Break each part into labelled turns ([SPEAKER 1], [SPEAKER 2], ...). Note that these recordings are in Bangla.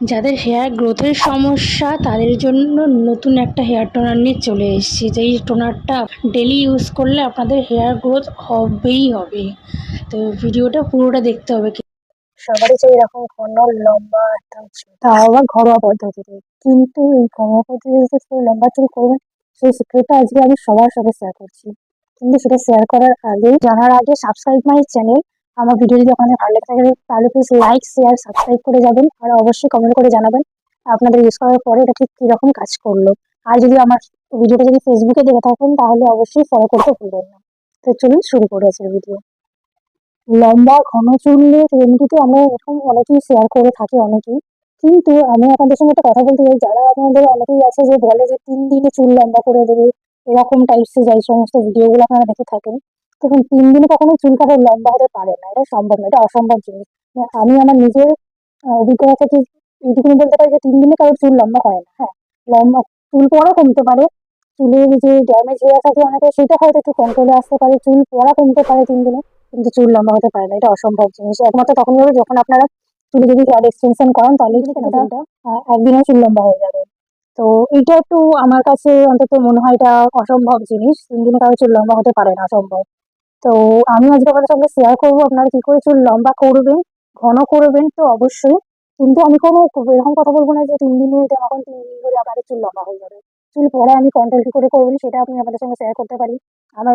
[SPEAKER 1] যাদের হেয়ার গ্রোথের সমস্যা তাদের জন্য নতুন একটা হেয়ার টোনার নিয়ে চলে এসেছি। যেই টোনারটা ডেলি ইউজ করলে আপনাদের হেয়ার গ্রোথ হবেই হবে। তো ভিডিওটা পুরোটা দেখতে হবে। সবারই চাই এরকম ঘন লম্বা একটা চুল, তাও আবার ঘরোয়া পদ্ধতিতে। কিন্তু এই ঘরোয়া পদ্ধতিতে যে লম্বা চুল করবেন সেই সিক্রেটটা আজকে আমি সবার সাথে শেয়ার করছি। কিন্তু সেটা শেয়ার করার আগে, জানার আগে সাবস্ক্রাইব মাই চ্যানেল। আমার ভিডিও যদি আপনাদের ভালো লেগে থাকে তাহলে প্লিজ লাইক শেয়ার সাবস্ক্রাইব করে যাবেন, আর অবশ্যই কমেন্ট করে জানাবেন আপনাদের ইউজ করার পরে এটা ঠিক কিরকম কাজ করলো। আর যদি আমার ভিডিওটা যদি ফেসবুকে দেখে থাকেন তাহলে অবশ্যই ফলো করতে ভুলবেন না। তো চলুন শুরু করে আজকের ভিডিও। লম্বা ঘন চুলের রেমেডি তো আমরা এরকম অনেকেই শেয়ার করে থাকি অনেকেই। কিন্তু আমি আপনাদের সঙ্গে একটা কথা বলতে চাই, যারা আপনাদের অনেকেই আছে যে বলে যে 3 দিনে চুল লম্বা করে দেবে, এরকম টাইপসের যাই সমস্ত ভিডিওগুলো আপনারা দেখে থাকেন। দেখুন, 3 দিনে কখনো চুল কারোর লম্বা হতে পারে না, এটা সম্ভব না, এটা অসম্ভব জিনিস। আমি আমার নিজের অভিজ্ঞতা থেকে এইটুকুনি বলতে পারি যে 3 দিনে কারোর চুল লম্বা হয় না। হ্যাঁ, লম্বা চুল পড়া কমতে পারে, চুলের যে ড্যামেজ হেয়ার থাকে অনেকে সেটা হয়তো একটু কন্ট্রোলে আসতে পারে, চুল পড়া কমতে পারে 3 দিনে, কিন্তু চুল লম্বা হতে পারে না, এটা অসম্ভব জিনিস। একমাত্র তখনই হবে যখন আপনারা চুলে যদি হেয়ার এক্সটেনশন করান, তাহলেই কিন্তু চুলটা একদিনেও চুল লম্বা হয়ে যাবে। তো এটা একটু আমার কাছে অন্তত মনে হয় এটা অসম্ভব জিনিস, 3 দিনে কারো চুল লম্বা হতে পারে না, অসম্ভব। তো আমি আজকে আপনাদের সঙ্গে শেয়ার করবো আপনারা কি করে চুল লম্বা করবেন। ঘন করবেন তো অবশ্যই, কিন্তু আমি কোনো এরকম কথা বলবো না যে 3 দিনে এটা এখন 3 দিন ধরে আপনাদের চুল লম্বা হয়ে যাবে। চুল পড়া আমি কন্ট্রোল কি করে করবেন সেটা আমি আপনাদের সঙ্গে শেয়ার করতে পারি। আমার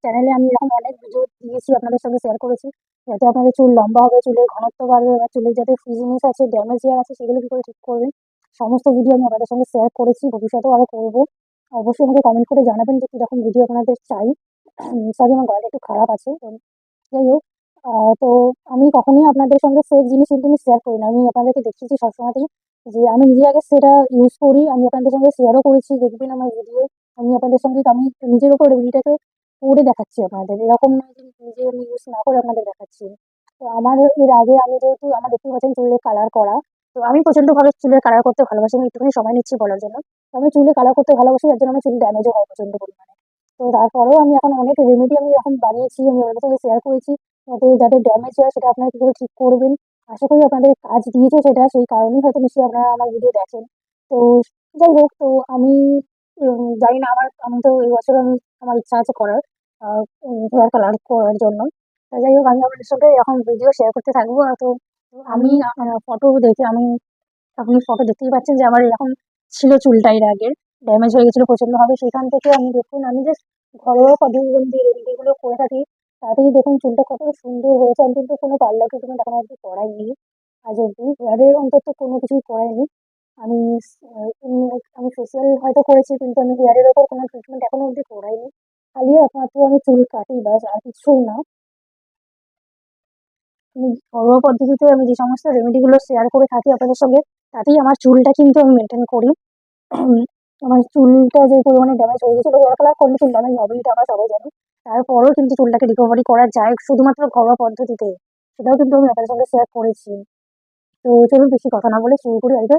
[SPEAKER 1] চ্যানেলে আমি এরকম অনেক ভিডিও দিয়েছি, আপনাদের সঙ্গে শেয়ার করেছি, যাতে আপনাদের চুল লম্বা হবে, চুলের ঘনত্ব বাড়বে, বা চুলের যাতে ফ্রিজিনেস আছে, ড্যামেজ হেয়ার আছে, সেগুলো কি করে ঠিক করবেন। সমস্ত ভিডিও আমি আপনাদের সঙ্গে শেয়ার করেছি, ভবিষ্যতেও আরো করবো। অবশ্যই আমাকে কমেন্ট করে জানাবেন যে কিরকম ভিডিও আপনাদের চাই। সরি, আমার গলাটা একটু খারাপ আছে, তো যাই হোক। তো আমি কখনোই আপনাদের সঙ্গে ফেক জিনিস কিন্তু আমি শেয়ার করি না। আমি আপনাদেরকে দেখিয়েছি সবসময়তেই যে আমি নিজে আগে সেটা ইউজ করি, আমি আপনাদের সঙ্গে শেয়ারও করেছি, দেখবেন আমার ভিডিও। আমি আপনাদের সঙ্গে আমি নিজের উপর রেমেডিটাকে করে দেখাচ্ছি আপনাদের, এরকম নয় যে নিজে আমি ইউজ না করে আপনাদের দেখাচ্ছি। তো আমার এর আগে আমি যেহেতু আমার দেখতে পাচ্ছেন চুলের কালার করা, তো আমি প্রচন্ড ভালো চুলের কালার করতে ভালোবাসি, আমি একটুখানি সময় নিচ্ছি বলার জন্য। তো আমি চুলে কালার করতে ভালোবাসি, যার জন্য আমার চুল ড্যামেজও হয় প্রচন্ড পরিমাণে। তো তারপরেও আমি এখন অনেক রেমেডি আমি এখন বানিয়েছি, আমি আপনাদের সঙ্গে শেয়ার করেছি, যাতে যাদের ড্যামেজ হয় সেটা আপনারা কি করে ঠিক করবেন। আশা করি আপনাদের কাজ দিয়েছে সেটা, সেই কারণেই হয়তো নিশ্চয়ই আপনারা আমার ভিডিও দেখেন। তো যাই হোক, তো আমি জানি না, আমি তো এই বছর আমার ইচ্ছা আছে করার হেয়ার কালার করার জন্য। তো যাই হোক, আমি আপনাদের সাথে এখন ভিডিও শেয়ার করতে থাকবো। তো আমি ফটো দেখে আপনি ফটো দেখতেই পাচ্ছেন যে আমার এরকম ছিল চুলটা, এর আগে ড্যামেজ হয়ে গেছিল প্রচন্ড ভাবে। সেখান থেকে আমি দেখুন, আমি জাস্ট ঘরোয়া পদ্ধতি যে রেমেডিগুলো করে থাকি তাতেই দেখুন চুলটা কত সুন্দর হয়েছে। আমি কিন্তু কোনো পার্লার ট্রিটমেন্ট এখনো অব্দি করাইনি, আজ অব্দি হেয়ারের অন্তত কোনো কিছুই করাইনি। আমি আমি ফেসিয়াল হয়তো করেছি, কিন্তু আমি হেয়ারের ওপর কোনো ট্রিটমেন্ট এখনো অব্দি করাইনি। খালি একমাত্র আমি চুল কাটি, ব্যাস, আর কিছুই না। ঘরোয়া পদ্ধতিতে আমি যে সমস্ত রেমেডিগুলো শেয়ার করে থাকি আপনাদের সঙ্গে, তাতেই আমার চুলটা কিন্তু আমি মেনটেন করি। আমার চুলটা যে পরিমাণে ড্যামেজ হয়ে গেছিল, হেয়ার কালার করলে চুল ড্যামেজ হবেই, এটা আমরা সবাই জানি। তারপরেও কিন্তু চুলটাকে রিকভারি করা যায় শুধুমাত্র ঘরোয়া পদ্ধতিতে, সেটাও কিন্তু আমি আপনাদের সঙ্গে শেয়ার করেছি। তো চলুন বেশি কথা না বলে শুরু করি আজকে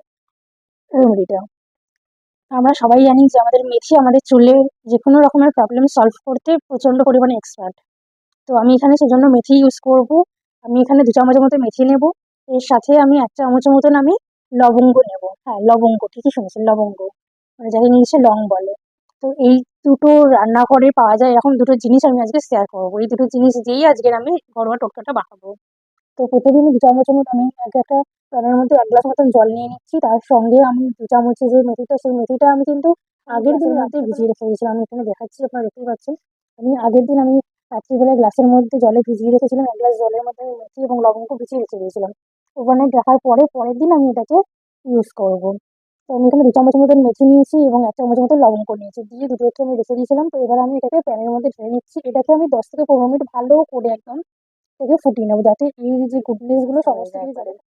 [SPEAKER 1] রেমেডিটা। আমরা সবাই জানি যে আমাদের মেথি আমাদের চুলের যে কোনো রকমের প্রবলেম সলভ করতে প্রচন্ড পরিমাণে এক্সপার্ট। তো আমি এখানে সেজন্য মেথি ইউজ করব। আমি এখানে 2 চামচের মতো মেথি নেব। এর সাথে আমি 1 চামচের মতন আমি লবঙ্গ নেব। হ্যাঁ, লবঙ্গ, ঠিকই শুনেছেন, লবঙ্গ, মানে যাকে ইংলিশে লং বলে। তো এই দুটো রান্নাঘরে পাওয়া যায় এরকম দুটো জিনিস আমি আজকে শেয়ার করবো। এই দুটো জিনিস দিয়েই আজকের আমি ঘরোয়া টোটকাটা বানাবো। তো প্রথমে আমি 2 চামচের মতো আমি একটা প্যানের মধ্যে 1 গ্লাস মতন জল নিয়ে নিচ্ছি। তার সঙ্গে আমি 2 চামচের যে মেথিটা, সেই মেথিটা আমি কিন্তু আগের দিন রাতে ভিজিয়ে রেখে দিয়েছিলাম। আমি এখানে দেখাচ্ছি, আপনারা দেখতেই পাচ্ছেন। আমি আগের দিন আমি রাত্রিবেলায় গ্লাসের মধ্যে জলে ভিজিয়ে রেখেছিলাম, 1 গ্লাস জলের মধ্যে আমি মেথি এবং লবঙ্গ ভিজিয়ে রেখে দিয়েছিলাম। ওভারনাইট রাখার পরে পরের দিন আমি এটাকে ইউজ করব। তো আমি এখানে 2 চামচের মতন মেথি নিয়েছি এবং 1 চামচের মতন লবঙ্গ নিয়েছি, দিয়ে দুটোকে আমি রেখে দিয়েছিলাম। তো এবার আমি এটাকে প্যানের মধ্যে ঢেলে নিচ্ছি। এটাকে আমি 10 থেকে 15 মিনিট ভালো করে একদম থেকে ফুটিয়ে নেবো, যাতে এর যে গুডনেস গুলো সমস্ত কিছু চলে যায়।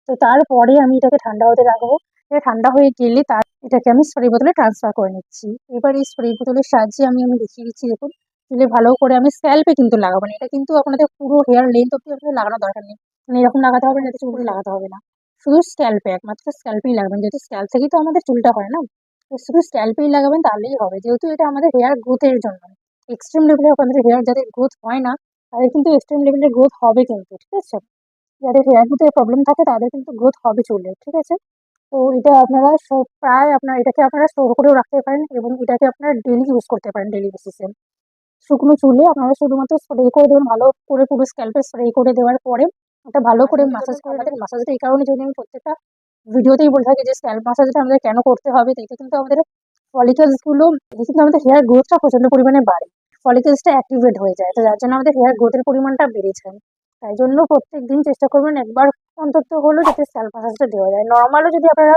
[SPEAKER 1] তো তারপরে আমি এটাকে ঠান্ডা হতে রাখবো। এটা ঠান্ডা হয়ে গেলে এটাকে আমি স্প্রে বোতলে ট্রান্সফার করে নিচ্ছি। এবার এই স্প্রে বোতলের সাহায্যে আমি দেখিয়ে দিচ্ছি, দেখুন চুলে ভালো করে আমি স্ক্যাল্পে কিন্তু লাগাবো না, এটা কিন্তু আপনাদের পুরো হেয়ার লেন্থ অব্দি আপনাদের লাগানোর দরকার নেই। মানে এরকম লাগাতে হবে যাতে চুলে লাগাতে হবে না, শুধু স্ক্যাল্পে, একমাত্র স্ক্যাল্পেই লাগাবেন, যেহেতু স্ক্যাল্প থেকেই তো আমাদের চুলটা হয় না। তো শুধু স্ক্যাল্পেই লাগাবেন, তাহলেই হবে, যেহেতু এটা আমাদের হেয়ার গ্রোথের জন্য। এক্সট্রিম লেভেলে আপনাদের হেয়ার যাদের গ্রোথ হয় না, তাদের কিন্তু এক্সট্রিম লেভেলের গ্রোথ হবে কিন্তু, ঠিক আছে। যাদের হেয়ার গ্রোথে প্রবলেম থাকে তাদের কিন্তু গ্রোথ হবে চুলে, ঠিক আছে? তো এটা আপনারা প্রায় এটাকে আপনারা স্টোর করেও রাখতে পারেন এবং এটাকে আপনারা ডেলি ইউজ করতে পারেন ডেলি বেসিসে। শুকনো চুলে আপনারা শুধুমাত্র স্প্রে করে দেবেন, ভালো করে পুরো স্ক্যাল্পে স্প্রে করে দেওয়ার পরে ওটা ভালো করে মাসাজ করে দেবেন। মাসাজটা এই কারণে যদি আমি প্রত্যেকটা ভিডিওতেই বলে থাকি যে স্ক্যাল্প মাসাজটা আমাদের কেন করতে হবে, এতে কিন্তু আমাদের ফলিকলসগুলো, এতে কিন্তু আমাদের হেয়ার গ্রোথটা প্রচন্ড পরিমাণে বাড়ে, ফলিকলসটা অ্যাক্টিভেট হয়ে যায়, তো যার জন্য আমাদের হেয়ার গ্রোথের পরিমাণটা বেড়ে যায়। তাই জন্য প্রত্যেক দিন চেষ্টা করবেন একবার অন্তত হলেও যাতে স্ক্যাল্প মাসাজটা দেওয়া যায়। নর্মালও যদি আপনারা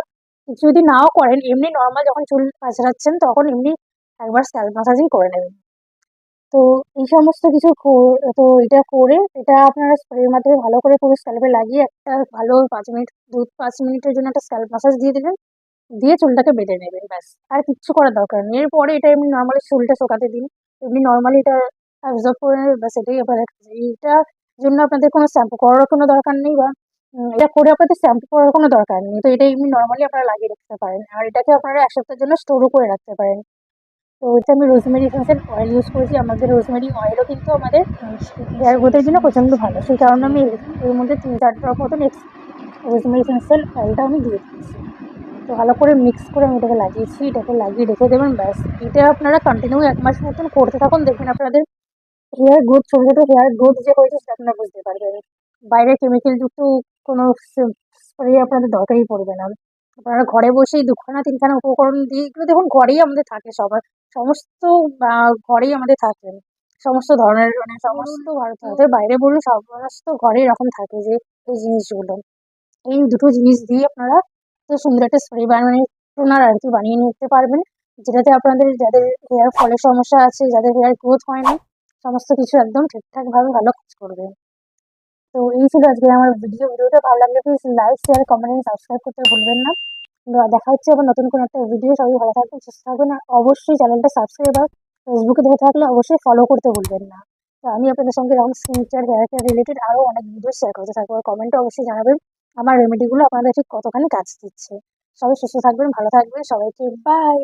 [SPEAKER 1] যদি নাও করেন, এমনি নর্মাল যখন চুল আঁচড়াচ্ছেন তখন এমনি একবার স্ক্যাল্প মাসাজিং করে নেবেন। তো এই সমস্ত কিছু তো এটা করে এটা আপনারা স্প্রের মাধ্যমে ভালো করে পুরো স্ক্যাল্পে লাগিয়ে একটা ভালো 5 মিনিট 2-5 মিনিটের জন্য একটা স্ক্যাল্প মাসাজ দিয়ে দিবেন। দিয়ে চুলটাকে বেঁধে নেবেন, ব্যাস। আর কিচ্ছু করার দরকার নেই। এরপরে এটা এমনি নরমালি চুলটা শুকাতে দিন। এমনি নরমালি এটা অ্যাবজর্ব করে নেবে, ব্যাস এটাই আপনাদের কাজ। এইটার জন্য আপনাদের কোনো শ্যাম্পু করারও কোনো দরকার নেই বা এটা করে আপনাদের শ্যাম্পু করার কোনো দরকার নেই। তো এটা এমনি নরমালি আপনারা লাগিয়ে রাখতে পারেন। আর এটাকে আপনারা ১ সপ্তাহের জন্য স্টোরও করে রাখতে পারেন। তো এটা আমি রোজমেরি এসেন্সিয়াল অয়েল ইউজ করেছি। আমাদের রোজমেরি অয়েলও কিন্তু আমাদের হেয়ার গ্রোথের জন্য প্রচন্ড ভালো। সেই কারণে আমি এর মধ্যে ৩-৪ ড্রপ মতন রোজমেরি এসেন্সিয়াল অয়েলটা আমি দিয়ে দিয়েছি। তো ভালো করে মিক্স করে আমি এটাকে লাগিয়েছি। এটাকে লাগিয়ে রেখে দেবেন, ব্যাস। এটা আপনারা কন্টিনিউ ১ মাস মতন করতে থাকুন, দেখবেন আপনাদের হেয়ার গ্রোথ, ছোট, ছোট হেয়ার গ্রোথ যে হয়েছে সেটা আপনারা বুঝতে পারবেন। বাইরে কেমিক্যাল যুক্ত কোনো স্প্রে আপনাদের দরকারই পড়বে না। আপনারা ঘরে বসেই ২ খানা ৩ খানা উপকরণ দিয়ে, এগুলো দেখুন ঘরেই আমাদের থাকে সবার। সমস্ত ঘরেই আমাদের থাকে। সমস্ত ধরনের মানে সমস্ত ভারতের বাইরে বলুন সমস্ত ঘরে এরকম থাকে যে এই জিনিসগুলো। এই দুটো জিনিস দিয়ে আপনারা এত সুন্দর একটা স্প্রে মানে টোনার আরকি বানিয়ে নিতে পারবেন। যেটাতে আপনাদের যাদের হেয়ার ফলের সমস্যা আছে, যাদের হেয়ার গ্রোথ হয় না, সমস্ত কিছু একদম ঠিকঠাকভাবে ভালো কাজ করবে। তো এই ছিল আজকে আমার ভিডিও। ভিডিওটা ভালো লাগলে please like, share, comment and subscribe করতে ভুলবেন না। দেখা হচ্ছে আবার নতুন কোনো একটা ভিডিও। সবাই ভালো থাকবেন, সুস্থ থাকবেন। আর অবশ্যই চ্যানেলটা সাবস্ক্রাইব আর ফেসবুকে দেখে থাকলে অবশ্যই ফলো করতে ভুলবেন না। তো আমি আপনাদের সঙ্গে এরকম skin care, hair care related আরও অনেক ভিডিও শেয়ার করতে থাকবো। আর কমেন্টে অবশ্যই জানাবেন আমার রেমেডিগুলো আপনাদের ঠিক কতখানি কাজ দিচ্ছে। সবাই সুস্থ থাকবেন, ভালো থাকবেন। সবাইকে বাই।